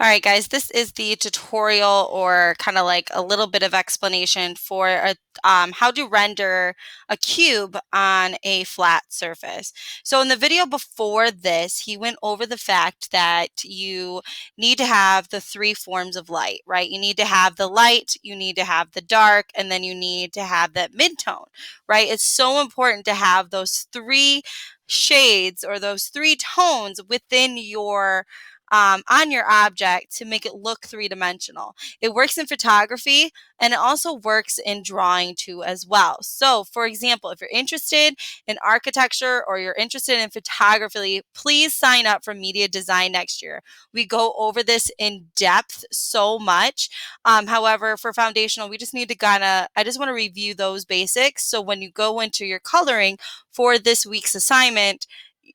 All right, guys, this is the tutorial or kind of like a little bit of explanation for how to render a cube on a flat surface. So in the video before this, he went over the fact that you need to have the three forms of light, right? You need to have the light, you need to have the dark, and then you need to have that midtone, right? It's so important to have those three shades or those three tones within your on your object to make it look three-dimensional. It works in photography and it also works in drawing too as well. So for example, if you're interested in architecture or you're interested in photography, please sign up for media design next year. We go over this in depth so much. However, for foundational, we just need to I just want to review those basics. So when you go into your coloring for this week's assignment,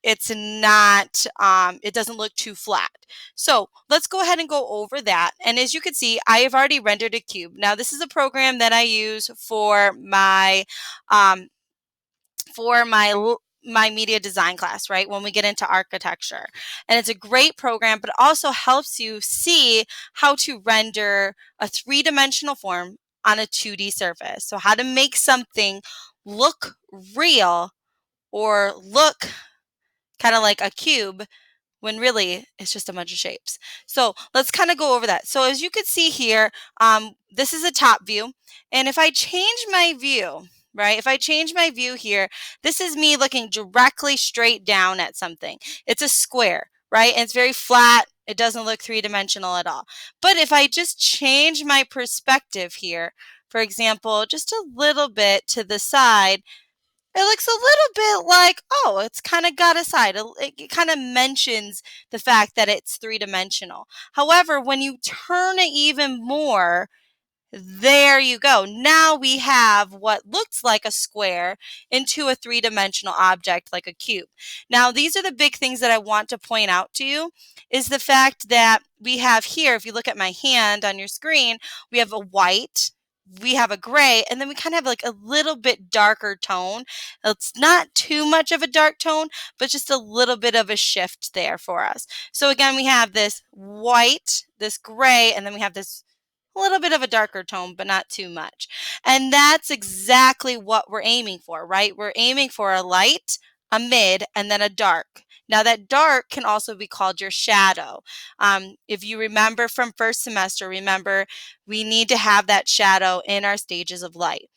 it's not, it doesn't look too flat. So let's go ahead and go over that. And as you can see, I have already rendered a cube. Now this is a program that I use um, for my media design class, right? When we get into architecture. And it's a great program, but it also helps you see how to render a three-dimensional form on a 2D surface. So how to make something look real or look kind of like a cube when really it's just a bunch of shapes. So let's kind of go over that. So as you can see here, this is a top view. And if I change my view, right, if I change my view here, this is me looking directly straight down at something. It's a square, right? And it's very flat. It doesn't look three-dimensional at all. But if I just change my perspective here, for example, just a little bit to the side, it looks a little bit like, oh, it's kind of got a side. It kind of mentions the fact that it's three-dimensional. However, when you turn it even more, there you go. Now we have what looks like a square into a three-dimensional object like a cube. Now, these are the big things that I want to point out to you is the fact that we have here, if you look at my hand on your screen, we have a white, we have a gray, and then we kind of have like a little bit darker tone. It's not too much of a dark tone, but just a little bit of a shift there for us. So again, we have this white, this gray, and then we have this a little bit of a darker tone, but not too much. And that's exactly what we're aiming for, right? We're aiming for a light, a mid, and then a dark. Now that dark can also be called your shadow. If you remember from first semester, remember we need to have that shadow in our stages of light.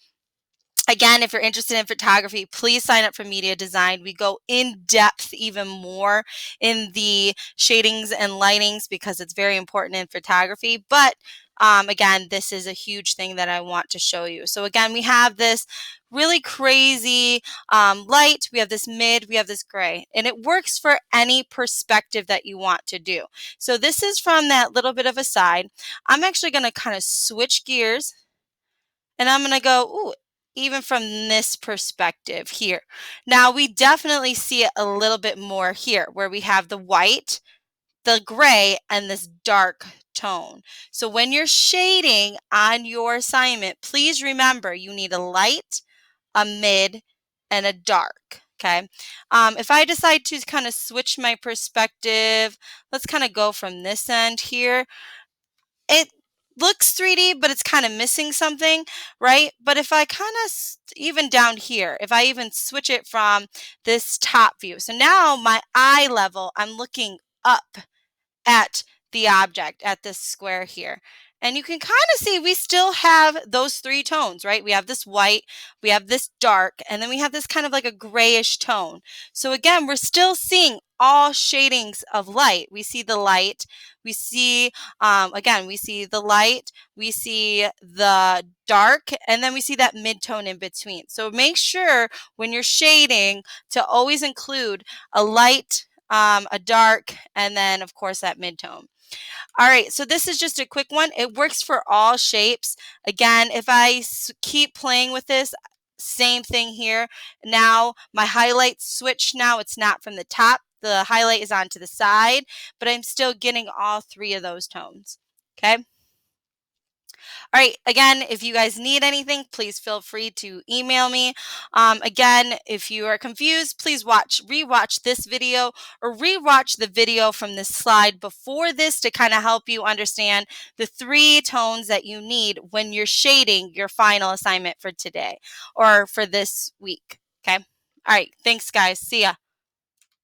Again, if you're interested in photography, please sign up for media design. We go in depth even more in the shadings and lightings because it's very important in photography. But again, this is a huge thing that I want to show you. So again, we have this really crazy light, we have this mid, we have this gray, and it works for any perspective that you want to do. So this is from that little bit of a side. I'm actually going to kind of switch gears and I'm going to go, ooh, even from this perspective here. Now we definitely see it a little bit more here where we have the white, the gray, and this dark tone. So when you're shading on your assignment, please remember you need a light, a mid, and a dark. Okay. If I decide to kind of switch my perspective, let's kind of go from this end here. It looks 3D, but it's kind of missing something, right? But if I kind of even down here, if I even switch it from this top view, so now my eye level, I'm looking up at the object, at this square here. And you can kind of see we still have those three tones, right? We have this white, we have this dark, and then we have this kind of like a grayish tone. So again, we're still seeing all shadings of light. We see the light, we see, again, we see the light, we see the dark, and then we see that mid-tone in between. So make sure when you're shading to always include a light, a dark, and then of course that mid-tone. All right, so this is just a quick one. It works for all shapes. Again, if I keep playing with this, same thing here. Now my highlight switch, now it's not from the top. The highlight is on to the side, but I'm still getting all three of those tones. Okay. All right. Again, if you guys need anything, please feel free to email me. Again, if you are confused, please rewatch this video or rewatch the video from this slide before this to kind of help you understand the 3 tones that you need when you're shading your final assignment for today or for this week. Okay. All right. Thanks, guys. See ya.